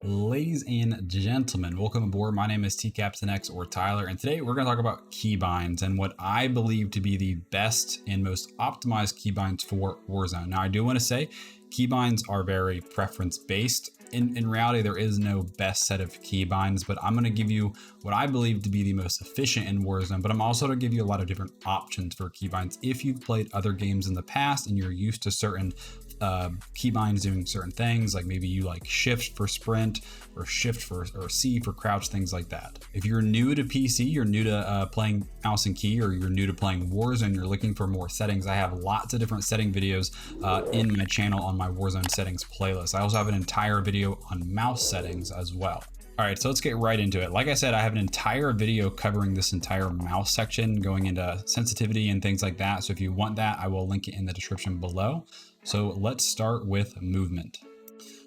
Ladies and gentlemen, welcome aboard. My name is TCaptainX or Tyler, and today we're going to talk about keybinds and what I believe to be the best and most optimized keybinds for Warzone. Now, I do want to say keybinds are very preference based. In reality, there is no best set of keybinds, but I'm going to give you what I believe to be the most efficient in Warzone, but I'm also going to give you a lot of different options for keybinds. If you've played other games in the past and you're used to certain keybinds doing certain things, like maybe you like shift for sprint or shift for or C for crouch, things like that. If you're new to PC, you're new to playing mouse and key, or you're new to playing Warzone, you're looking for more settings, I have lots of different setting videos in my channel on my Warzone settings playlist. I also have an entire video on mouse settings as well. All right, so let's get right into it. Like I said, I have an entire video covering this entire mouse section, going into sensitivity and things like that. So if you want that, I will link it in the description below. So let's start with movement.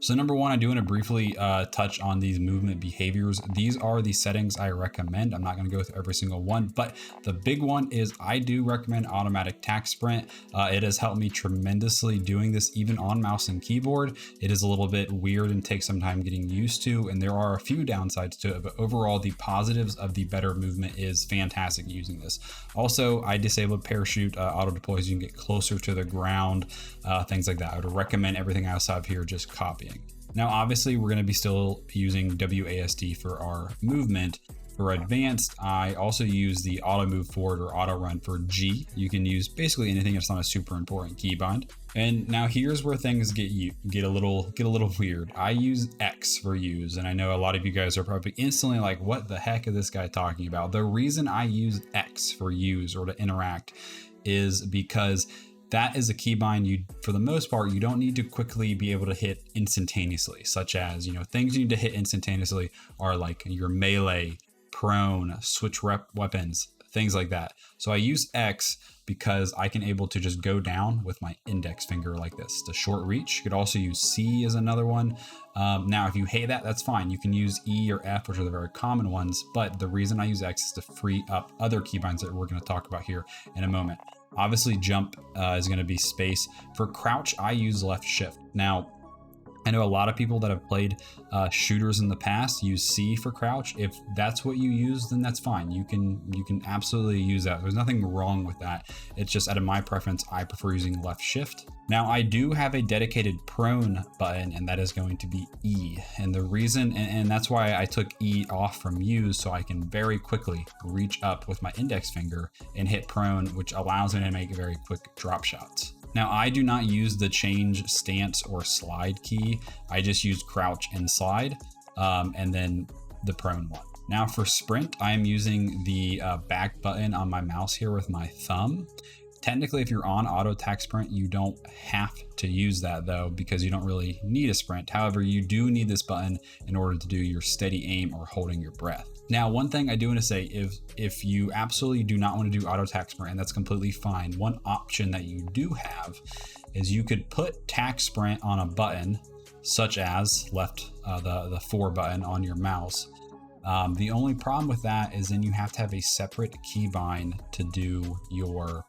So number one, I do want to briefly touch on these movement behaviors. These are the settings I recommend. I'm not going to go through every single one, but the big one is I do recommend automatic tac sprint. It has helped me tremendously doing this even on mouse and keyboard. It is a little bit weird and takes some time getting used to, and there are a few downsides to it, but overall the positives of the better movement is fantastic using this. Also, I disabled parachute auto deploys. You can get closer to the ground, things like that. I would recommend everything else have here just copying. Now, obviously, we're going to be still using WASD for our movement. For advanced, I also use the auto move forward or auto run for G. You can use basically anything that's not a super important keybind. And now here's where things get a little weird. I use X for use, and I know a lot of you guys are probably instantly like, what the heck is this guy talking about? The reason I use X for use or to interact is because that is a keybind you, for the most part, you don't need to quickly be able to hit instantaneously, such as, things you need to hit instantaneously are like your melee, prone, switch weapons, things like that. So I use X because I can able to just go down with my index finger like this. The short reach. You could also use C as another one. Now, if you hate that, that's fine. You can use E or F, which are the very common ones. But the reason I use X is to free up other keybinds that we're going to talk about here in a moment. Obviously, jump is going to be space. For crouch, I use left shift. Now, I know a lot of people that have played shooters in the past use C for crouch. If that's what you use, then that's fine. You can absolutely use that. There's nothing wrong with that. It's just out of my preference, I prefer using left shift. Now, I do have a dedicated prone button, and that is going to be E. And the reason, and that's why I took E off from use, so I can very quickly reach up with my index finger and hit prone, which allows me to make very quick drop shots. Now, I do not use the change stance or slide key. I just use crouch and slide, and then the prone one. Now for sprint, I am using the back button on my mouse here with my thumb. Technically, if you're on auto tac sprint, you don't have to use that though, because you don't really need a sprint. However, you do need this button in order to do your steady aim or holding your breath. Now, one thing I do want to say, if you absolutely do not want to do auto tac sprint, and that's completely fine, one option that you do have is you could put tac sprint on a button, such as left the 4 button on your mouse. The only problem with that is then you have to have a separate keybind to do your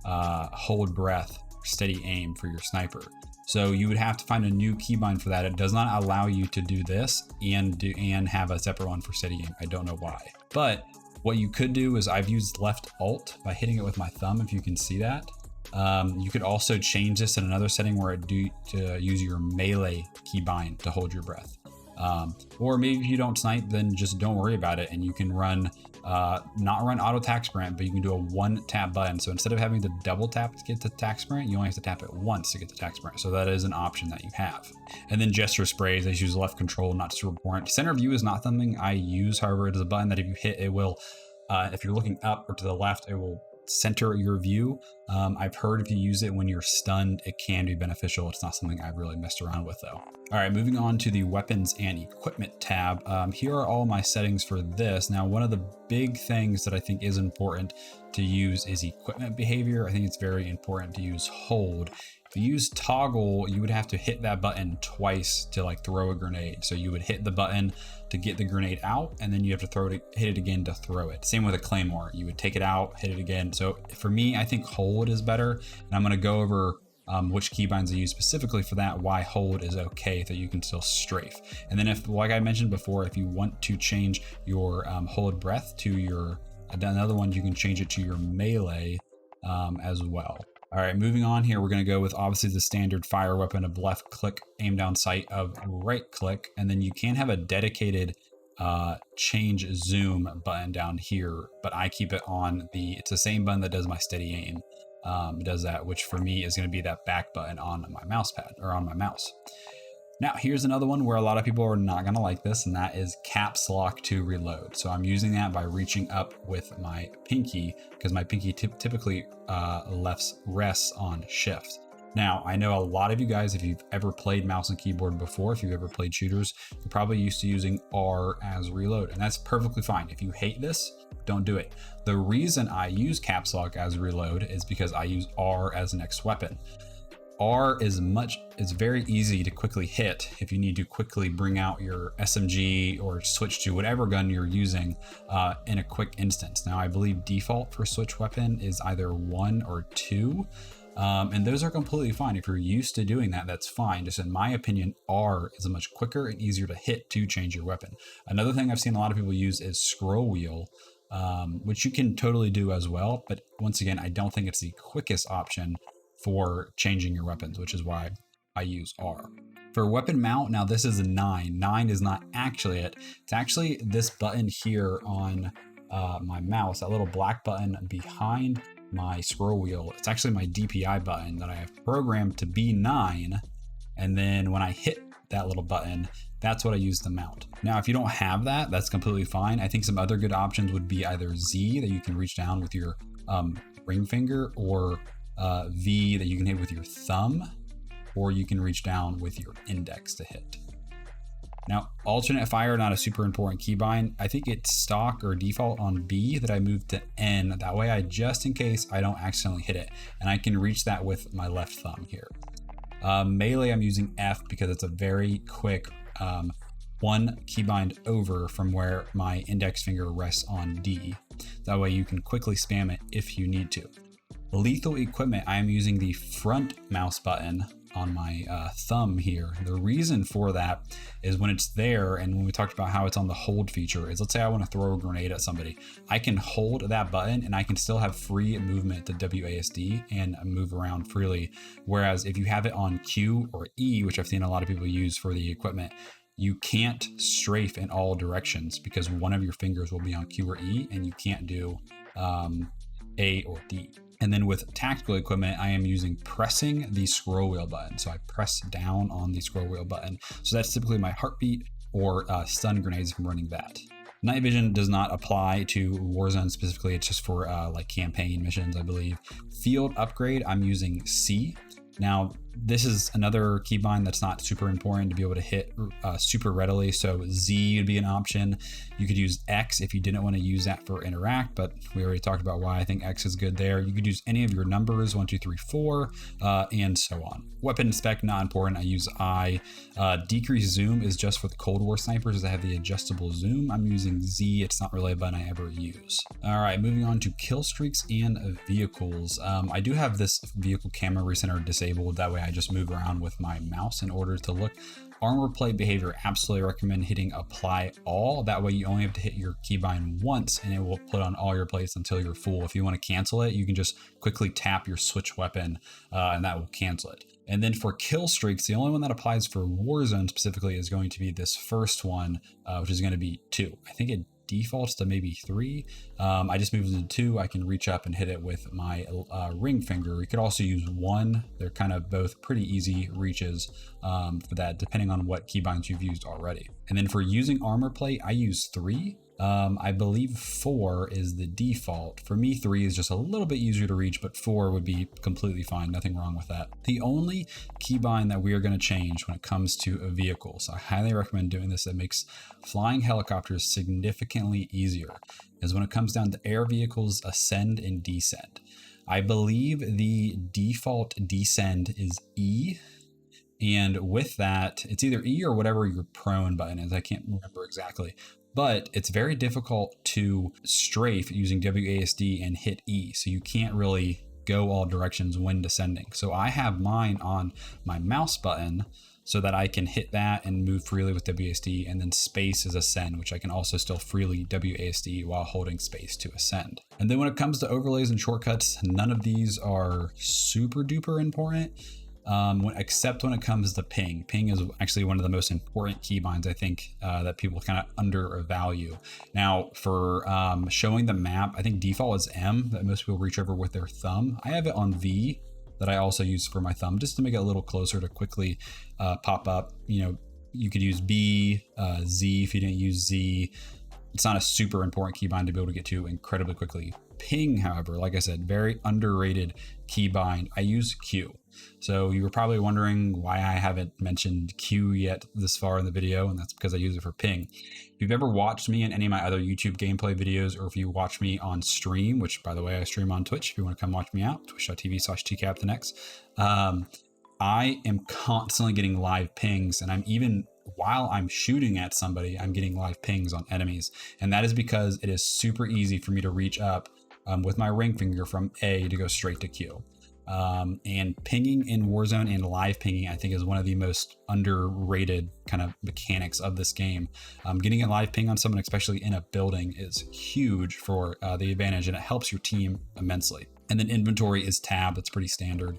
hold breath, steady aim for your sniper. So you would have to find a new keybind for that. It does not allow you to do this and have a separate one for steady aim. I don't know why. But what you could do is I've used left alt by hitting it with my thumb, if you can see that. You could also change this in another setting where to use your melee keybind to hold your breath. Or maybe if you don't snipe, then just don't worry about it, and you can run not run auto tac sprint, but you can do a 1 tap button. So instead of having to double tap to get to tac sprint, you only have to tap it once to get to tac sprint. So that is an option that you have. And then gesture sprays, I just use left control, not super important. Center view is not something I use. However, it is a button that if you hit, it will, if you're looking up or to the left, it will center your view. I've heard if you use it when you're stunned, it can be beneficial. It's not something I've really messed around with though. All right, moving on to the weapons and equipment tab. Here are all my settings for this. Now, one of the big things that I think is important to use is equipment behavior. I think it's very important to use hold. If you use toggle, you would have to hit that button twice to like throw a grenade. So you would hit the button to get the grenade out, and then you have to hit it again to throw it. Same with a claymore. You would take it out, hit it again. So for me, I think hold is better. And I'm gonna go over which keybinds I use specifically for that, why hold is okay, that you can still strafe. And then if, like I mentioned before, if you want to change your hold breath to your, another one, you can change it to your melee as well. All right, moving on here, we're going to go with obviously the standard fire weapon of left click, aim down sight of right click, and then you can have a dedicated change zoom button down here, but I keep it on it's the same button that does my steady aim. It does that, which for me is going to be that back button on my mouse pad or on my mouse. Now, here's another one where a lot of people are not going to like this, and that is caps lock to reload. So I'm using that by reaching up with my pinky, because my pinky typically rests on shift. Now, I know a lot of you guys, if you've ever played mouse and keyboard before, if you've ever played shooters, you're probably used to using R as reload, and that's perfectly fine. If you hate this, don't do it. The reason I use caps lock as reload is because I use R as next weapon. R is very easy to quickly hit if you need to quickly bring out your SMG or switch to whatever gun you're using in a quick instance. Now, I believe default for switch weapon is either 1 or 2. And those are completely fine. If you're used to doing that, that's fine. Just in my opinion, R is a much quicker and easier to hit to change your weapon. Another thing I've seen a lot of people use is scroll wheel, which you can totally do as well. But once again, I don't think it's the quickest option for changing your weapons, which is why I use R. For weapon mount, now this is a 9. 9 is not actually it. It's actually this button here on my mouse, that little black button behind my scroll wheel. It's actually my DPI button that I have programmed to be 9. And then when I hit that little button, that's what I use to mount. Now, if you don't have that, that's completely fine. I think some other good options would be either Z, that you can reach down with your ring finger, or V, that you can hit with your thumb, or you can reach down with your index to hit. Now, alternate fire, not a super important keybind. I think it's stock or default on B that I moved to N. That way, just in case I don't accidentally hit it, and I can reach that with my left thumb here. Melee, I'm using F because it's a very quick one keybind over from where my index finger rests on D. That way you can quickly spam it if you need to. Lethal equipment, I am using the front mouse button on my thumb here. The reason for that is when it's there, and when we talked about how it's on the hold feature, is let's say I want to throw a grenade at somebody. I can hold that button and I can still have free movement to WASD and move around freely. Whereas if you have it on Q or E, which I've seen a lot of people use for the equipment, you can't strafe in all directions because one of your fingers will be on Q or E, and you can't do A or D. And then with tactical equipment, I am using pressing the scroll wheel button. So I press down on the scroll wheel button. So that's typically my heartbeat or stun grenades if I'm running that. Night vision does not apply to Warzone specifically. It's just for like campaign missions, I believe. Field upgrade, I'm using C. Now, this is another keybind that's not super important to be able to hit super readily. So Z would be an option. You could use X if you didn't want to use that for interact, but we already talked about why I think X is good there. You could use any of your numbers, 1, 2, 3, 4, and so on. Weapon spec, not important. I use I. Decrease zoom is just for the Cold War snipers, as I have the adjustable zoom. I'm using Z. It's not really a button I ever use. All right, moving on to Killstreaks and Vehicles. I do have this vehicle camera recenter disabled. That way I just move around with my mouse in order to look. Armor plate behavior, absolutely recommend hitting apply all. That way you only have to hit your keybind once and it will put on all your plates until you're full. If you want to cancel it, you can just quickly tap your switch weapon and that will cancel it. And then for kill streaks, the only one that applies for Warzone specifically is going to be this first one, which is going to be 2. I think it defaults to maybe 3. I just moved it to 2. I can reach up and hit it with my ring finger. You could also use 1. They're kind of both pretty easy reaches for that, depending on what keybinds you've used already. And then for using armor plate, I use 3. I believe 4 is the default. For me, 3 is just a little bit easier to reach, but 4 would be completely fine. Nothing wrong with that. The only keybind that we are going to change when it comes to vehicles, I highly recommend doing this. It makes flying helicopters significantly easier, is when it comes down to air vehicles, ascend and descend. I believe the default descend is E. And with that, it's either E or whatever your prone button is. I can't remember exactly. But it's very difficult to strafe using WASD and hit E. So you can't really go all directions when descending. So I have mine on my mouse button so that I can hit that and move freely with WASD, and then space is ascend, which I can also still freely WASD while holding space to ascend. And then when it comes to overlays and shortcuts, none of these are super duper important. Except when it comes to ping. Ping is actually one of the most important keybinds, I think, that people kind of undervalue. Now, for showing the map, I think default is M, that most people reach over with their thumb. I have it on V, that I also use for my thumb, just to make it a little closer to quickly pop up. You know, you could use B, Z if you didn't use Z. It's not a super important keybind to be able to get to incredibly quickly. Ping, however, like I said, very underrated keybind. I use Q. So you were probably wondering why I haven't mentioned Q yet this far in the video, and that's because I use it for ping. If you've ever watched me in any of my other YouTube gameplay videos, or if you watch me on stream, which by the way, I stream on Twitch, if you want to come watch me out, twitch.tv/tcaptainx, I am constantly getting live pings, and while I'm shooting at somebody, I'm getting live pings on enemies. And that is because it is super easy for me to reach up with my ring finger from A to go straight to Q. And pinging in Warzone and live pinging, I think, is one of the most underrated kind of mechanics of this game. Getting a live ping on someone, especially in a building, is huge for the advantage, and it helps your team immensely. And then inventory is tab. That's pretty standard.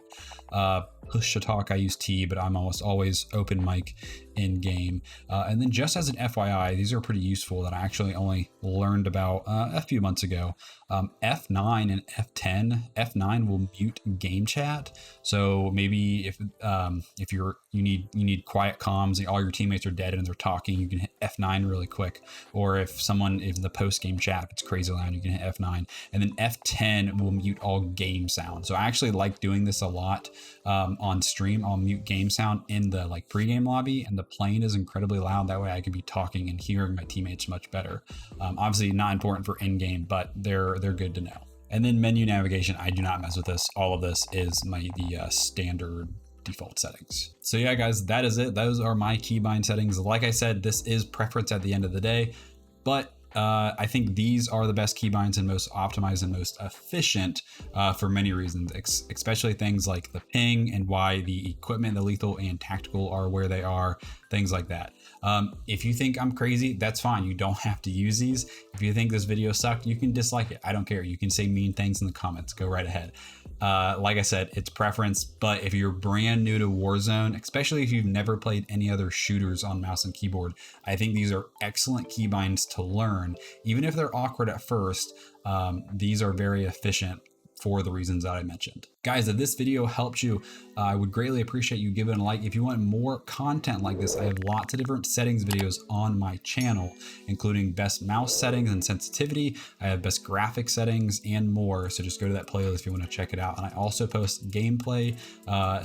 Push to talk, I use T, but I'm almost always open mic in game. And then just as an FYI, these are pretty useful that I actually only learned about a few months ago. F9 and F10. F9 will mute game chat. So maybe if you need quiet comms, all your teammates are dead and they're talking, you can hit F9 really quick. Or if the post game chat, it's crazy loud, you can hit F9. And then F10 will mute all game sound. So I actually like doing this a lot. On stream, I'll mute game sound in the pregame lobby, and the plane is incredibly loud. That way I can be talking and hearing my teammates much better. Obviously not important for in-game, but they're good to know. And then menu navigation, I do not mess with this. All of this is the standard default settings. So yeah, guys, that is it. Those are my keybind settings. Like I said, this is preference at the end of the day, but I think these are the best keybinds and most optimized and most efficient for many reasons, especially things like the ping and why the equipment, the lethal and tactical, are where they are, things like that. If you think I'm crazy, that's fine. You don't have to use these. If you think this video sucked, you can dislike it. I don't care. You can say mean things in the comments. Go right ahead. Like I said, it's preference, but if you're brand new to Warzone, especially if you've never played any other shooters on mouse and keyboard, I think these are excellent keybinds to learn. Even if they're awkward at first, these are very efficient for the reasons that I mentioned. Guys, if this video helped you, I would greatly appreciate you giving a like. If you want more content like this, I have lots of different settings videos on my channel, including best mouse settings and sensitivity. I have best graphic settings and more. So just go to that playlist if you want to check it out. And I also post gameplay,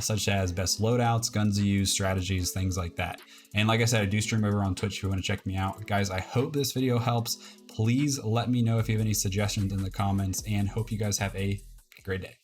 such as best loadouts, guns to use, strategies, things like that. And like I said, I do stream over on Twitch if you want to check me out. Guys, I hope this video helps. Please let me know if you have any suggestions in the comments, and hope you guys have a great day.